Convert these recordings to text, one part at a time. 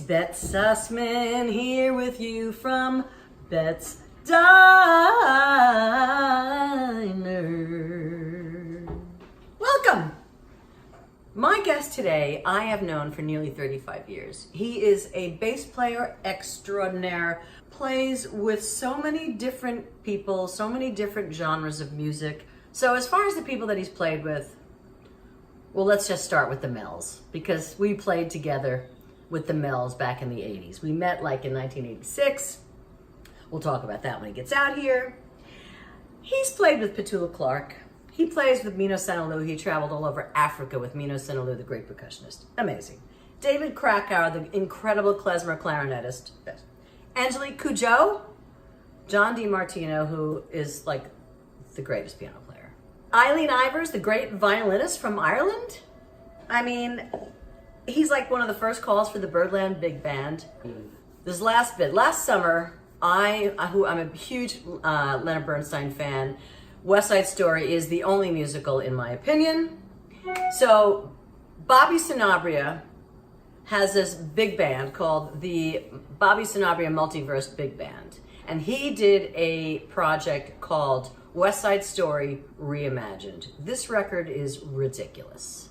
Bette Sussman here with you from Bette's Diner. Welcome! My guest today, I have known for nearly 35 years. He is a bass player extraordinaire, plays with so many different people, so many different genres of music. So as far as the people that he's played with, well, let's just start with the Mells, because we played together with the Mells back in the 80s. We met like in 1986. We'll talk about that when he gets out here. He's played with Petula Clark. He plays with Mino Sanaloo. He traveled all over Africa with Mino Sanaloo, the great percussionist. Amazing. David Krakauer, the incredible klezmer clarinetist. Angelique Koujo. John DiMartino, who is like the greatest piano player. Eileen Ivers, the great violinist from Ireland. I mean, he's like one of the first calls for the Birdland Big Band. This last summer, I'm a huge Leonard Bernstein fan. West Side Story is the only musical in my opinion. So Bobby Sanabria has this big band called the Bobby Sanabria Multiverse Big Band. And he did a project called West Side Story Reimagined. This record is ridiculous.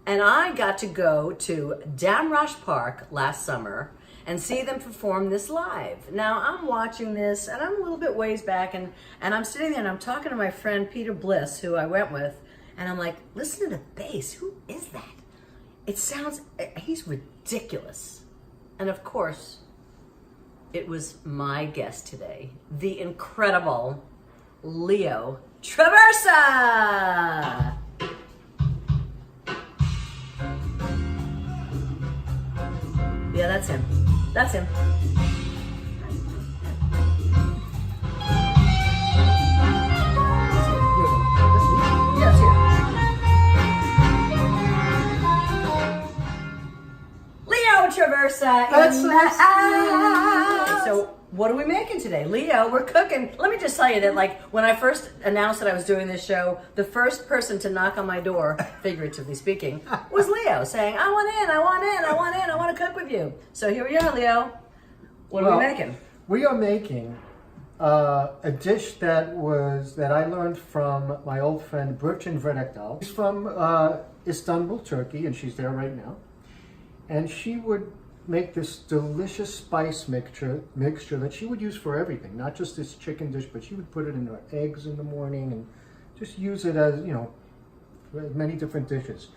And I got to go to Damrosch Park last summer and see them perform this live. Now I'm watching this and I'm a little bit ways back and I'm sitting there and I'm talking to my friend Peter Bliss, who I went with, and I'm like, listen to the bass, who is that? It sounds, he's ridiculous. And of course, it was my guest today, the incredible Leo Traversa. Yeah, that's him. That's him. Yes, here. Leo Traversa in the house. So, what are we making today? Leo, we're cooking. Let me just tell you that, like, when I first announced that I was doing this show, the first person to knock on my door, figuratively speaking, was Leo, saying, I want in, I want to cook with you. So here we are, Leo. What are we making? We are making a dish that I learned from my old friend Burçin Vredekdal. She's from Istanbul, Turkey, and she's there right now. And she would make this delicious spice mixture that she would use for everything, not just this chicken dish, but she would put it in her eggs in the morning and just use it as, for many different dishes.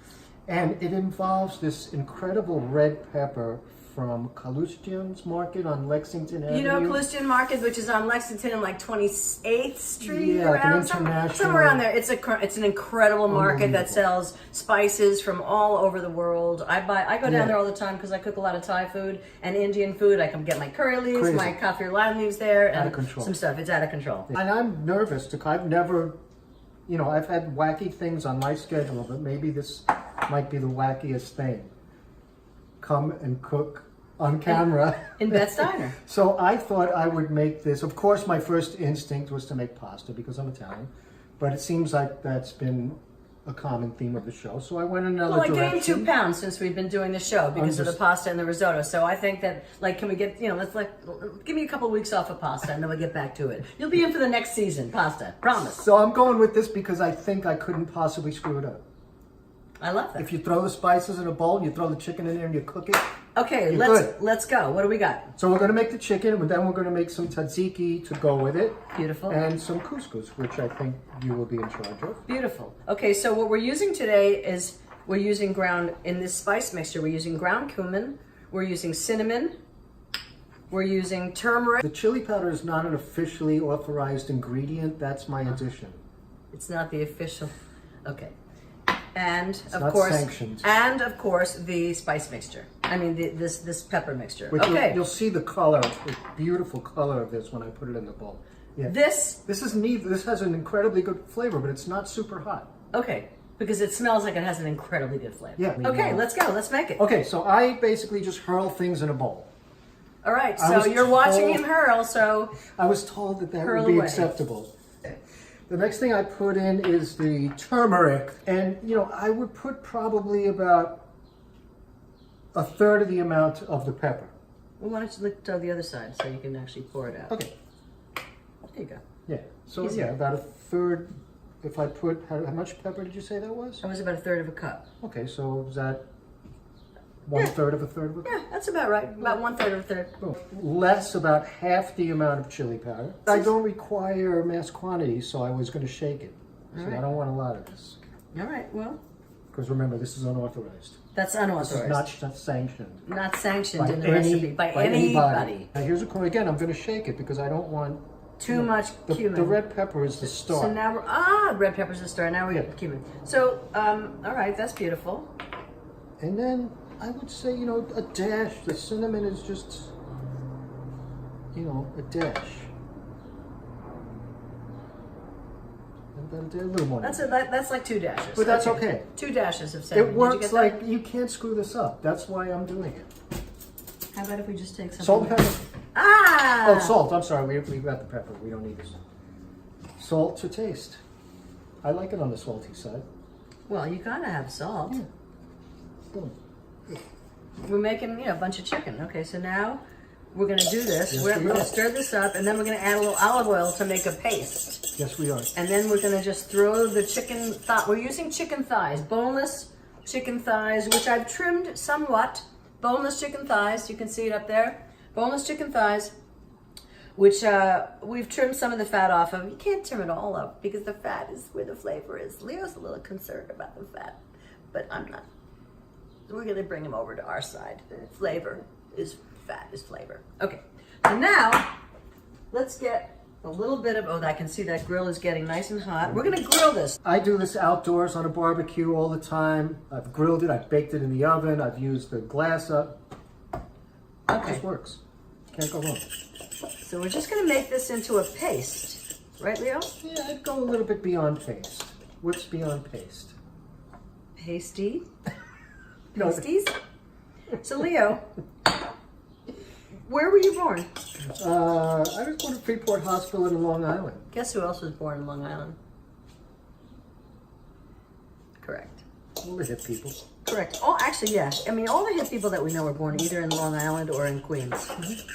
And it involves this incredible red pepper from Kalustyan's Market on Lexington Avenue. You know Kalustyan Market, which is on Lexington and like 28th Street, yeah, around like an somewhere around there. It's an incredible market that sells spices from all over the world. I go down there all the time because I cook a lot of Thai food and Indian food. I can get my curry leaves, my kaffir lime leaves there, and some stuff. It's out of control. And I'm nervous I've never, I've had wacky things on my schedule, but maybe this might be the wackiest thing. Come and cook on camera. In Bette's Diner. So I thought I would make this. Of course, my first instinct was to make pasta because I'm Italian, but it seems like that's been a common theme of the show. So I went in another direction. Well, I gained 2 pounds since we've been doing the show because of the pasta and the risotto. So I think that, can we get, give me a couple of weeks off of pasta and then we'll get back to it. You'll be in for the next season, pasta, promise. So I'm going with this because I think I couldn't possibly screw it up. I love that. If you throw the spices in a bowl, you throw the chicken in there and you cook it. Okay, let's go. What do we got? So we're going to make the chicken, but then we're going to make some tzatziki to go with it. Beautiful. And some couscous, which I think you will be in charge of. Beautiful. Okay, so what we're using today is in this spice mixture, we're using ground cumin, we're using cinnamon, we're using turmeric. The chili powder is not an officially authorized ingredient. That's my addition. It's not the official. Okay. And it's of course the spice mixture. I mean this pepper mixture. Which okay. You'll see the color, the beautiful color of this when I put it in the bowl. Yeah. This is neat. This has an incredibly good flavor, but it's not super hot. Okay. Because it smells like it has an incredibly good flavor. Yeah. Okay, let's go. Let's make it. Okay, so I basically just hurl things in a bowl. All right. So you're watching him hurl. So I was told that would be acceptable. The next thing I put in is the turmeric. And, I would put probably about a third of the amount of the pepper. Well, why don't you look to the other side so you can actually pour it out? Okay. There you go. Yeah. So Easier. yeah, about a third. If I put, how much pepper did you say that was? That was about a third of a cup. Okay, so is that one third of a third of a cup? Yeah, that's about right. About 1/3 of a third. Oh, less, about half the amount of chili powder. I don't require mass quantities, so I was going to shake it. So I don't want a lot of this. All right, well. Because remember, this is unauthorized. That's This unauthorized. is not sanctioned. Not sanctioned in the recipe by anybody. anybody. Now here's a coin. Again, I'm going to shake it because I don't want Too much cumin. The red pepper is the start. So now red pepper's the star. Now we get cumin. So, all right, that's beautiful. And then I would say, a dash. The cinnamon is just, a dash. And then a little more. That's like 2 dashes. But that's okay. 2 dashes of cinnamon. It works like, you can't screw this up. That's why I'm doing it. How about if we just take some Salt and pepper. Ah! Oh, salt. I'm sorry. We got the pepper. We don't need this. Salt to taste. I like it on the salty side. Well, you gotta have salt. Yeah. Boom. We're making, a bunch of chicken. Okay, so now we're gonna do this. Yes, we're we gonna are. stir this up, and then we're gonna add a little olive oil to make a paste. Yes, we are. And then we're gonna just throw the chicken thigh. We're using chicken thighs, boneless chicken thighs, which I've trimmed somewhat. Boneless chicken thighs. You can see it up there. Boneless chicken thighs, which we've trimmed some of the fat off of. You can't trim it all up because the fat is where the flavor is. Leo's a little concerned about the fat, but I'm not. We're gonna bring him over to our side. Flavor is fat is flavor. Okay, so now let's get a little bit of, I can see that grill is getting nice and hot. We're gonna grill this. I do this outdoors on a barbecue all the time. I've grilled it, I've baked it in the oven, I've used the glass up. It Okay, just works. Can't go wrong. so we're just gonna make this into a paste, right, Leo? Yeah, I'd go a little bit beyond paste. What's beyond paste? Pasty. No, Pasties? So Leo, where were you born? I was born at Freeport Hospital in Long Island. Guess who else was born in Long Island? Correct. All the hip people. Correct. Oh, actually, yeah. I mean, all the hip people that we know were born either in Long Island or in Queens,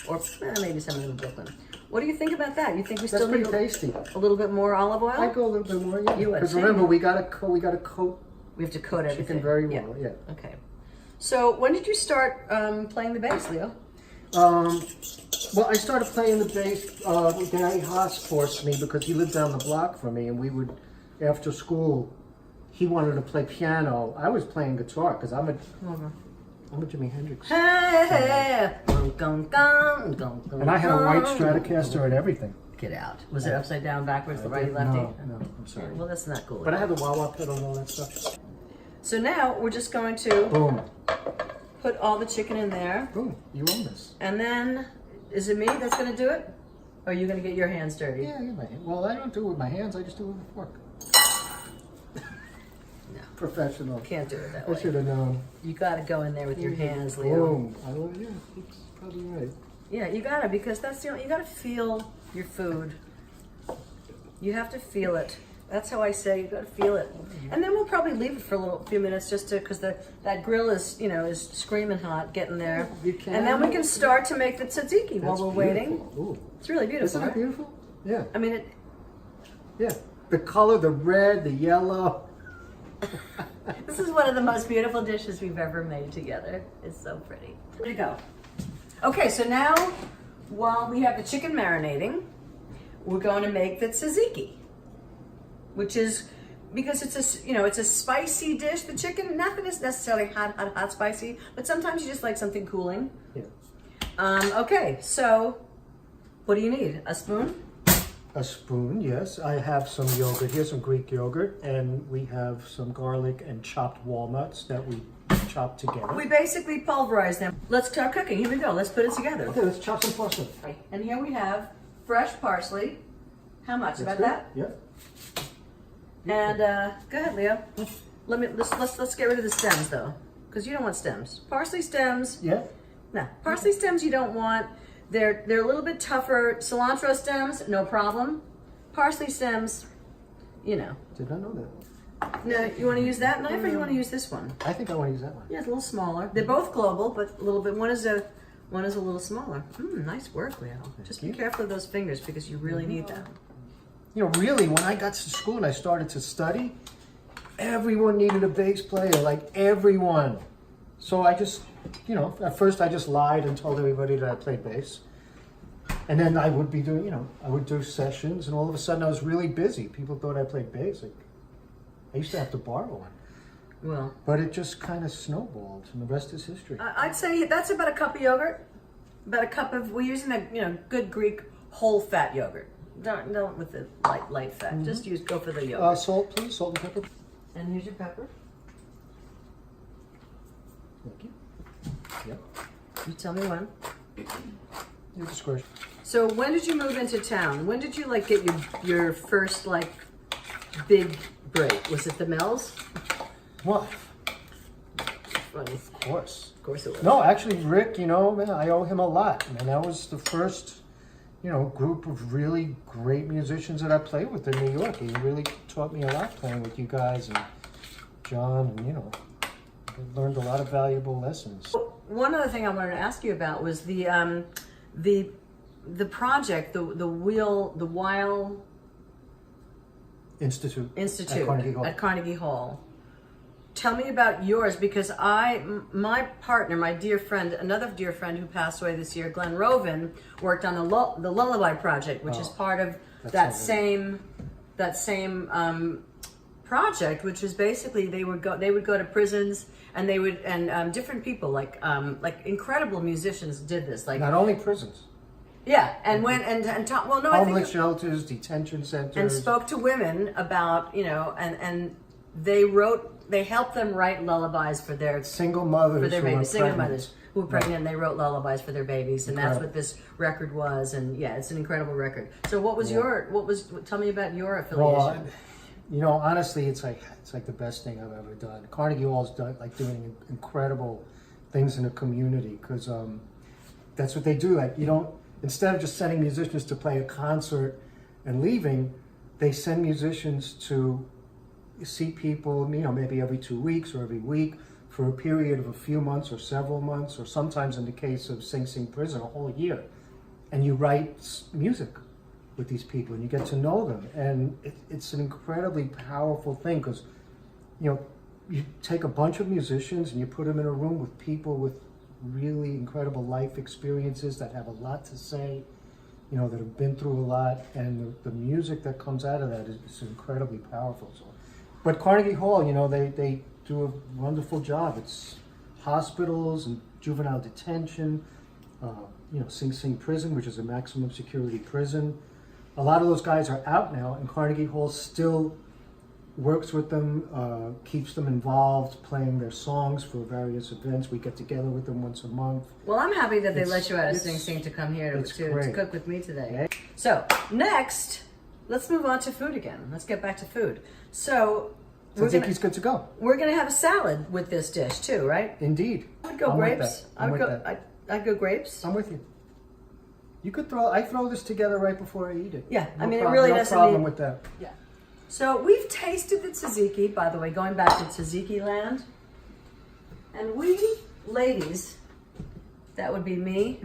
or maybe some of them in Brooklyn. What do you think about that? You think we That's still need pretty tasty. a little bit more olive oil? I'd go a little bit more, yeah. You would Because think. remember, we gotta coat We have to coat everything. chicken very well, yeah. Okay. So when did you start playing the bass, Leo? Well, I started playing the bass. Gary Haas forced me because he lived down the block from me, and we would, after school, he wanted to play piano. I was playing guitar because I'm a Jimi Hendrix. Hey, And I had a white Stratocaster and everything. Get out. Was it upside down, backwards, the righty, lefty? No, I'm sorry. Well, that's not cool. But I had the wah-wah pedal and all that stuff. So now we're just going to Boom. put all the chicken in there. Boom. You own this. And then, is it me that's going to do it? Or are you going to get your hands dirty? Yeah, my hand. Well, I don't do it with my hands. I just do it with a fork. No. Professional. Can't do it that I way. should have known. You got to go in there with your hands, Leo. Boom. Yeah, it's probably right. Yeah, you got to, because that's you got to feel your food. You have to feel it. That's how I say you got to feel it. And then we'll probably leave it for a few minutes just to, because that grill is, is screaming hot, getting there. You can. And then we can start to make the tzatziki while we're waiting. Ooh. It's really beautiful. Isn't it Right? beautiful? Yeah. I mean, Yeah. The color, the red, the yellow. this is one of the most beautiful dishes we've ever made together. It's so pretty. Here we go. Okay, so now while we have the chicken marinating, we're going to make the tzatziki, which is because it's a spicy dish. The chicken, nothing is necessarily hot spicy, but sometimes you just like something cooling. Yeah. Okay, so what do you need? A spoon? A spoon, yes. I have some yogurt here, some Greek yogurt, and we have some garlic and chopped walnuts that we chopped together. We basically pulverize them. Let's start cooking. Here we go. Let's put it together. Okay, let's chop some parsley. And here we have fresh parsley. How much? About that? Yep. And go ahead, Leo. Let's get rid of the stems though, because you don't want stems. Parsley stems. Yeah. No, parsley stems you don't want. They're a little bit tougher. Cilantro stems, no problem. Parsley stems, Did not know that. No, you want to use that knife or you want to use this one? I think I want to use that one. Yeah, it's a little smaller. They're both global, but a little bit. One is a little smaller. Nice work, Leo. Just be careful of those fingers because you really need them. You know, really, when I got to school and I started to study, everyone needed a bass player, like everyone. So I just, you know, at first I just lied and told everybody that I played bass. And then I would be doing, you know, I would do sessions, and all of a sudden I was really busy. People thought I played bass. Like, I used to have to borrow one. Well, but it just kind of snowballed, and the rest is history. I'd say that's about a cup of yogurt. About a cup of, we're using a good Greek whole fat yogurt. Don't with the light fat. Just go for the yogurt. Salt, please, salt and pepper. And here's your pepper. Thank you. Yep. You tell me when. Your discretion. So when did you move into town? When did you get your first big break? Was it the Mells? What? Funny. Of course. Of course it was. No, actually, Rick, you know, man, I owe him a lot. Man, that was the first, you know, group of really great musicians that I played with in New York. He really taught me a lot playing with you guys and John, and, you know, I learned a lot of valuable lessons. One other thing I wanted to ask you about was the project, the Weil Institute at Carnegie Hall. Tell me about yours, because my partner, my dear friend, another dear friend who passed away this year, Glenn Rovin, worked on the Lullaby Project, which is part of that same project, which was basically they would go to prisons and they would different people like incredible musicians did this, not only prisons. Yeah, and went and talked. Well, no, homeless shelters, detention centers, and spoke to women about and they helped them write lullabies for their single mothers who were pregnant. And they wrote lullabies for their babies, and that's what this record was. And yeah, it's an incredible record. So what was tell me about your affiliation? Well, you know, honestly, it's like the best thing I've ever done. Carnegie Hall's doing incredible things in the community, because that's what they do. Like, you don't, instead of just sending musicians to play a concert and leaving, they send musicians to see people, you know, maybe every 2 weeks or every week for a period of a few months or several months, or sometimes in the case of Sing Sing Prison, a whole year. And you write music with these people and you get to know them. And it's an incredibly powerful thing, because, you know, you take a bunch of musicians and you put them in a room with people with really incredible life experiences that have a lot to say, you know, that have been through a lot, and the music that comes out of that is incredibly powerful. So, but Carnegie Hall, you know, they do a wonderful job. It's hospitals and juvenile detention, you know, Sing Sing Prison, which is a maximum security prison. A lot of those guys are out now, and Carnegie Hall still works with them, keeps them involved, playing their songs for various events. We get together with them once a month. Well, I'm happy that they let you out of Sing Sing to come here to cook with me today. Okay. So next, let's move on to food again. Let's get back to food. So Tzatziki's good to go. We're gonna have a salad with this dish too, right? Indeed. I would go grapes. I'd go grapes. I'm with you. You could I throw this together right before I eat it. Yeah, No I mean, problem, it really no doesn't problem need... with that. Yeah. So we've tasted the tzatziki, by the way, going back to tzatziki land. And we, ladies, that would be me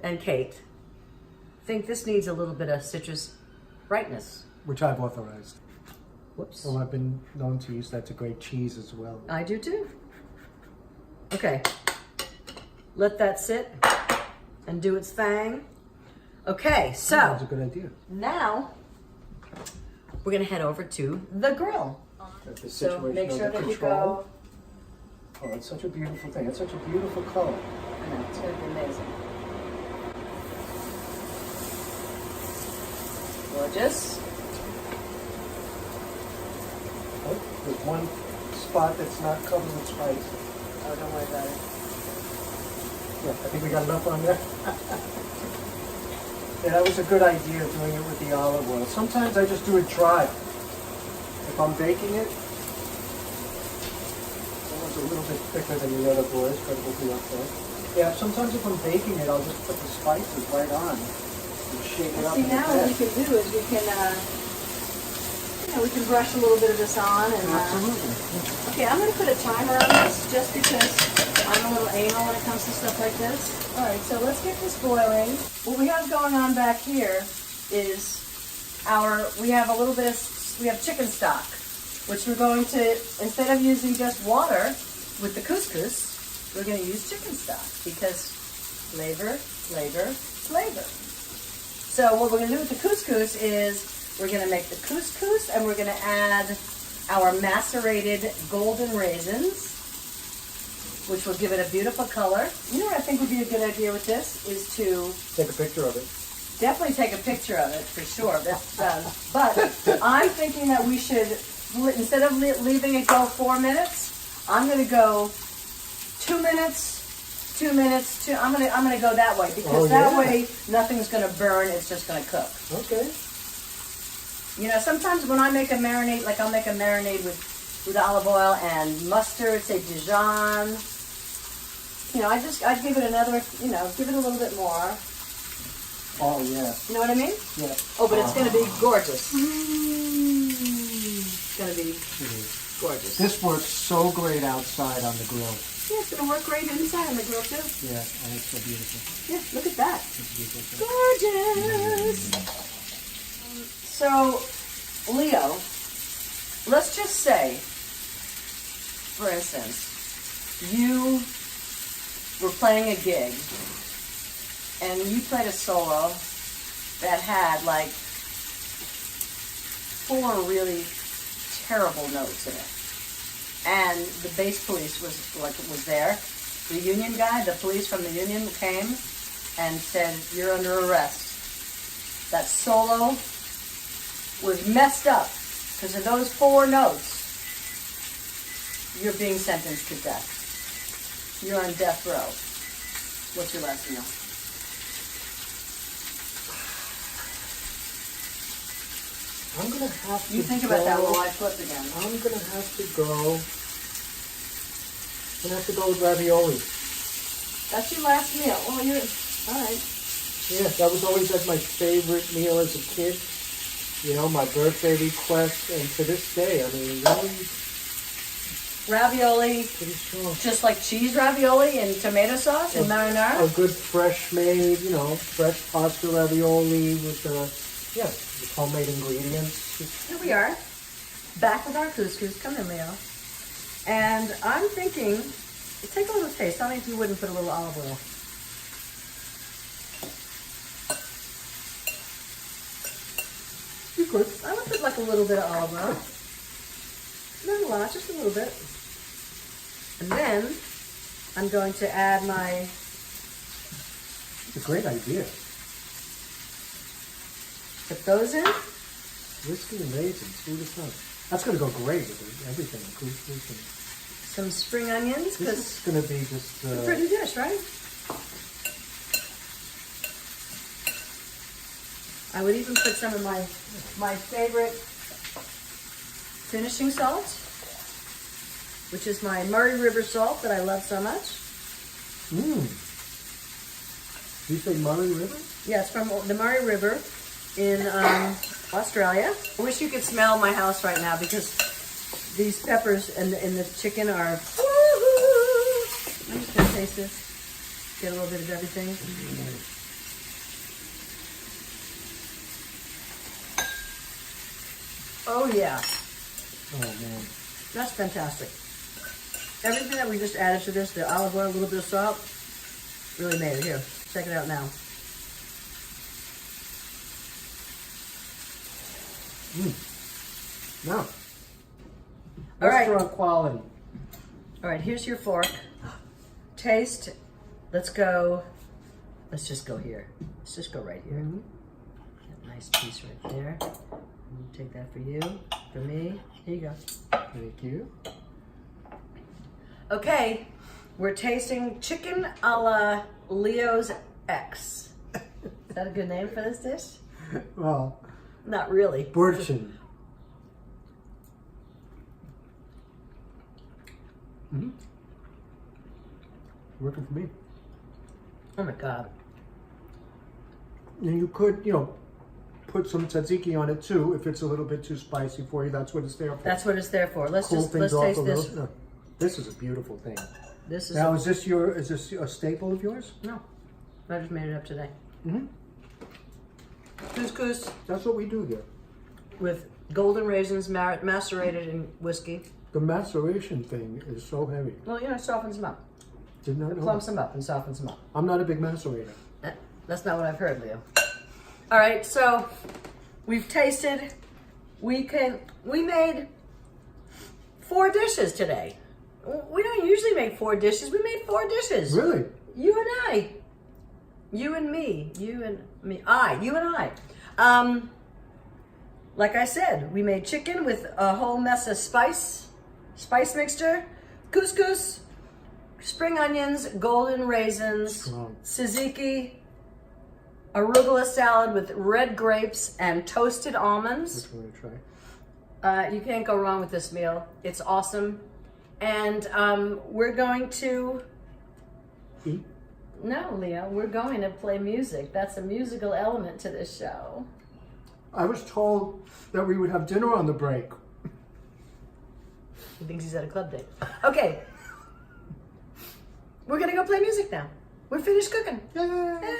and Kate, think this needs a little bit of citrus brightness. Which I've authorized. Whoops. Well, I've been known to use that to grate cheese as well. I do too. Okay. Let that sit and do its thing. Okay, so That's a good idea. now we're gonna head over to the grill. So make sure that you go. Oh, it's such a beautiful thing. It's such a beautiful color. I know, it's gonna be amazing. Gorgeous. Oh, there's one spot that's not covered with spice. Oh, don't worry about it. Yeah, I think we got enough on there. Yeah, that was a good idea, doing it with the olive oil. Sometimes I just do it dry. If I'm baking it, it's a little bit thicker than the other boys, but it will be okay. Yeah, sometimes if I'm baking it, I'll just put the spices right on and shake it up. See, now what we can do is we can we can brush a little bit of this on. And, Absolutely. okay, I'm going to put a timer on this just because I'm a little anal when it comes to stuff like this. All right, so let's get this boiling. What we have going on back here is we have chicken stock, which we're going to, instead of using just water with the couscous, we're going to use chicken stock because flavor, flavor, flavor. So what we're going to do with the couscous is we're going to make the couscous and we're going to add our macerated golden raisins, which will give it a beautiful color. You know what I think would be a good idea with this is to Take a picture of it. definitely take a picture of it for sure. But I'm thinking that we should, instead of leaving it go 4 minutes, I'm going to go 2 minutes. 2 minutes. I'm gonna go that way because that way nothing's gonna burn. It's just gonna cook. Okay. You know, sometimes when I make a marinade, like I'll make a marinade with olive oil and mustard, say Dijon. You know, I'd give it another. You know, give it a little bit more. Oh yeah. You know what I mean? Yeah. Oh, but it's gonna be gorgeous. It's gonna be gorgeous. This works so great outside on the grill. Yeah, it's gonna work great inside on the grill too. Yeah, and it's so beautiful. Yeah, look at that. It's beautiful. Gorgeous. So, Leo, let's just say, for instance, you were playing a gig and you played a solo that had like 4 really terrible notes in it. And the bass police was there. The union guy, the police from the union came and said, "You're under arrest." That solo was messed up because of those 4 notes. You're being sentenced to death. You're on death row. What's your last meal? I'm gonna have to. You think about that while I flip again. I'm gonna have to go. I'm gonna have to go with ravioli. That's your last meal. Well, you're all right. Yeah, that was always like my favorite meal as a kid. You know, my birthday request, and to this day, I mean, really Ravioli, pretty strong. just like cheese ravioli and tomato sauce and marinara. A good fresh made, you know, fresh pasta ravioli with with homemade ingredients. Here we are, back with our couscous. Come in, Leo. And I'm thinking, take a little taste. Tell me if you wouldn't put a little olive oil. You could. I would put like a little bit of olive oil. Not a lot, just a little bit. And then I'm going to add my... It's a great idea. Put those in. Whiskey and raisins, who would have thought? That's going to go great with everything. Some spring onions, This because is going to be just... it's a pretty dish, right? I would even put some of my favorite finishing salt, which is my Murray River salt that I love so much. You say Murray River? Yeah, it's from the Murray River in Australia. I wish you could smell my house right now because these peppers and the chicken are... Woo-hoo! I'm just going to taste this. Get a little bit of everything. Oh yeah. Oh man. That's fantastic. Everything that we just added to this, the olive oil, a little bit of salt, really made it. Here, check it out now. No. All right. Restaurant quality. All right, here's your fork. Taste. Let's go. Let's just go here. Let's just go right here. Nice piece right there. Take that for you, for me. Here you go. Thank you. Okay, we're tasting chicken a la Leo's ex. Is that a good name for this dish? Well, Not really. Burchin. Working for me. Oh my God. And you could, put some tzatziki on it too if it's a little bit too spicy for you. That's what it's there for. That's what it's there for. Let's Cool just things let's off taste a this. little. No, this is a beautiful thing. This is Now, is this a staple of yours? no. I just made it up today. Mm-hmm. Couscous That's what we do here. with golden raisins macerated in whiskey. The maceration thing is so heavy. Well, it softens them up. Did not know. Clumps them up and softens them up. I'm not a big macerator. That's not what I've heard, Leo. All right, so we've tasted. We made 4 dishes today. We don't usually make 4 dishes. We made 4 dishes. Really? You and I. You and me. You and me. You and I. Like I said, we made chicken with a whole mess of spice mixture, couscous, spring onions, golden raisins, Strong. tzatziki, arugula salad with red grapes and toasted almonds. Which one to try? You can't go wrong with this meal. It's awesome. And we're going to... Eat? No, Leo, we're going to play music. That's a musical element to this show. I was told that we would have dinner on the break. He thinks he's at a club date. Okay. We're going to go play music now. We're finished cooking. Yay!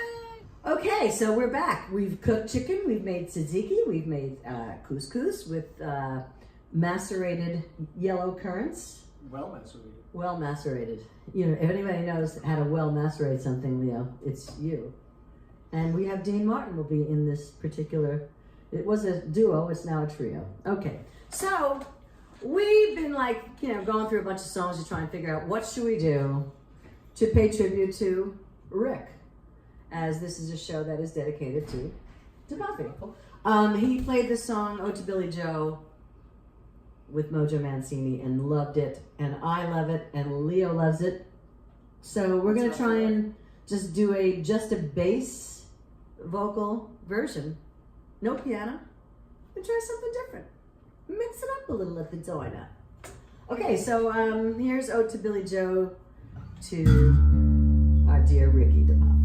Okay, so we're back. We've cooked chicken. We've made tzatziki. We've made couscous with macerated yellow currants. Well macerated. Well macerated. If anybody knows how to well macerate something, Leo, it's you. And we have Dean Martin will be in this particular. It was a duo. It's now a trio. Okay, so we've been going through a bunch of songs to try and figure out what should we do to pay tribute to Rick, as this is a show that is dedicated to Buffy. He played the song "Ode to Billy Joe" with Mojo Mancini and loved it, and I love it, and Leo loves it. So we're gonna try and just do a bass vocal version, no piano, and try something different. Mix it up a little at the diner. Okay, so here's "Ode to Billy Joe" to our dear Ricky DeBuffy.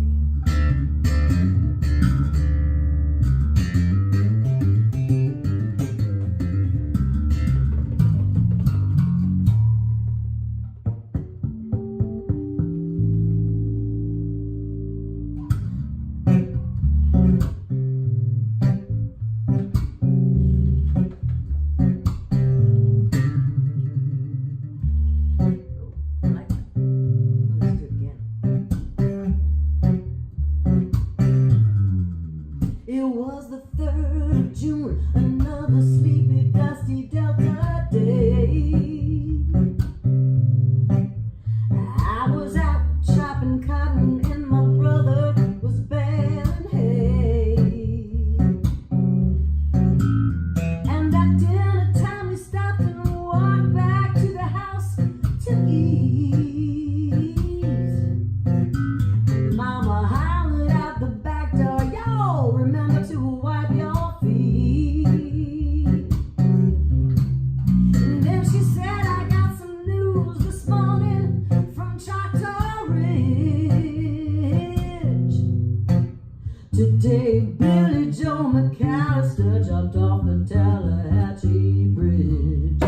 Today, Billy Joe McAllister jumped off the Tallahatchie Bridge.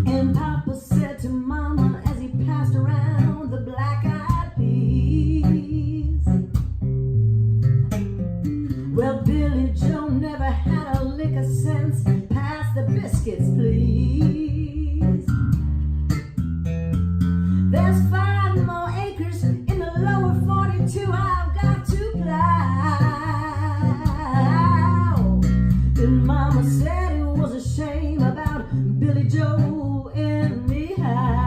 And Papa said to Mama as he passed around the black-eyed peas, well, Billy Joe never had a lick of sense. Pass the biscuits, please. There's 5 more acres in the lower 42 I've got to plow. And Mama said it was a shame about Billy Joe anyhow.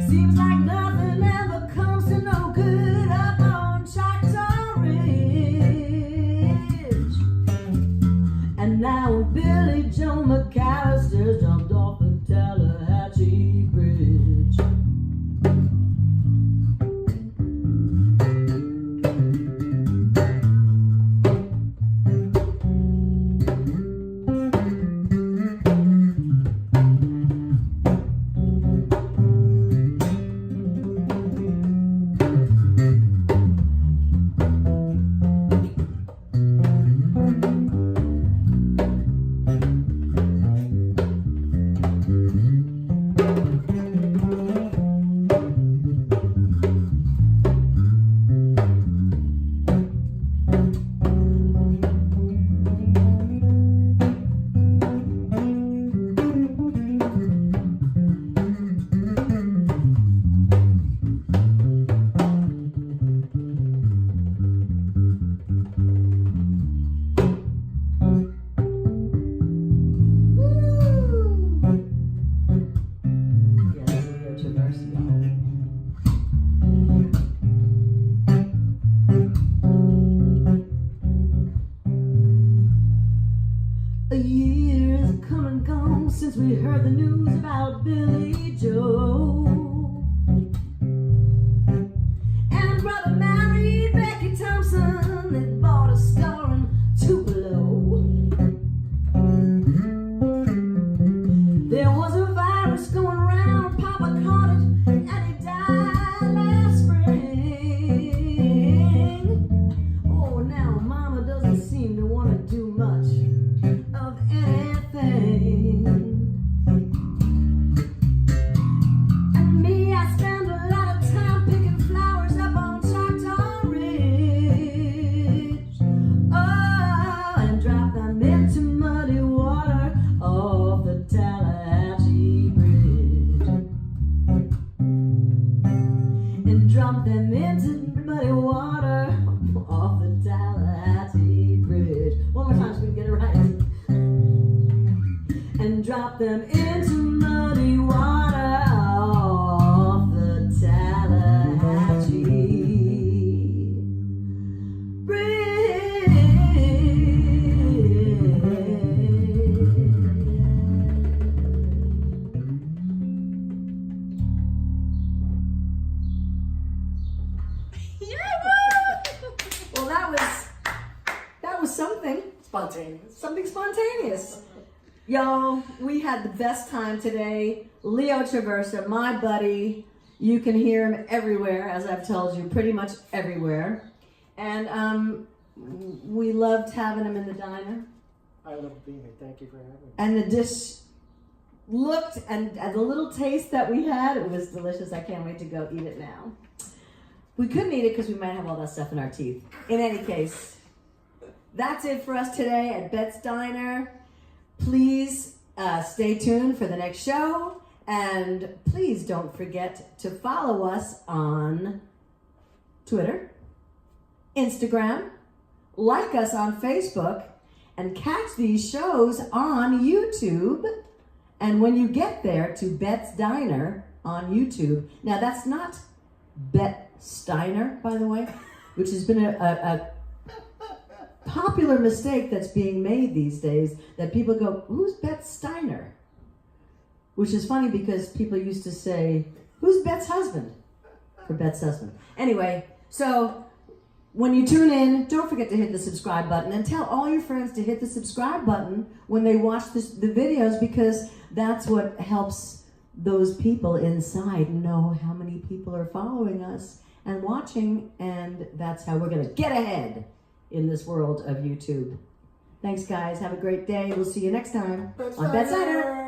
Seems like nothing ever comes to no good up on Choctaw Ridge. And now out Billy Joe. And brother married Becky Thompson. They bought a store in Tupelo. There was a virus going around. Papa caught it and he died last spring. Oh, now Mama doesn't seem to want to do much of anything. And me, I spend a lot of time picking flowers up on Choctaw Ridge. Oh, and drop them into muddy water off the Tallahatchie Bridge. And drop them into muddy water off the Tallahatchie Bridge. One more time so we can get it right. And drop them into muddy water off the Tallahatchie Well, that was something. Spontaneous. Something spontaneous. Y'all, we had the best time today. Leo Traversa, my buddy. You can hear him everywhere, as I've told you, pretty much everywhere. And we loved having him in the diner. I love being here. Thank you for having me. And the dish looked, and the little taste that we had, it was delicious. I can't wait to go eat it now. We couldn't eat it because we might have all that stuff in our teeth. In any case, that's it for us today at Bette's Diner. Please stay tuned for the next show. And please don't forget to follow us on Twitter, Instagram, like us on Facebook, and catch these shows on YouTube. And when you get there to Bette's Diner on YouTube, now that's not Bette Steiner, by the way, which has been a popular mistake that's being made these days, that people go, who's Bette Steiner? Which is funny because people used to say, who's Bette's husband? For Bette's husband. Anyway, so when you tune in, don't forget to hit the subscribe button and tell all your friends to hit the subscribe button when they watch the videos, because that's what helps those people inside know how many people are following us and watching, and that's how we're going to get ahead in this world of YouTube. Thanks, guys. Have a great day. We'll see you next time on Bette's Diner.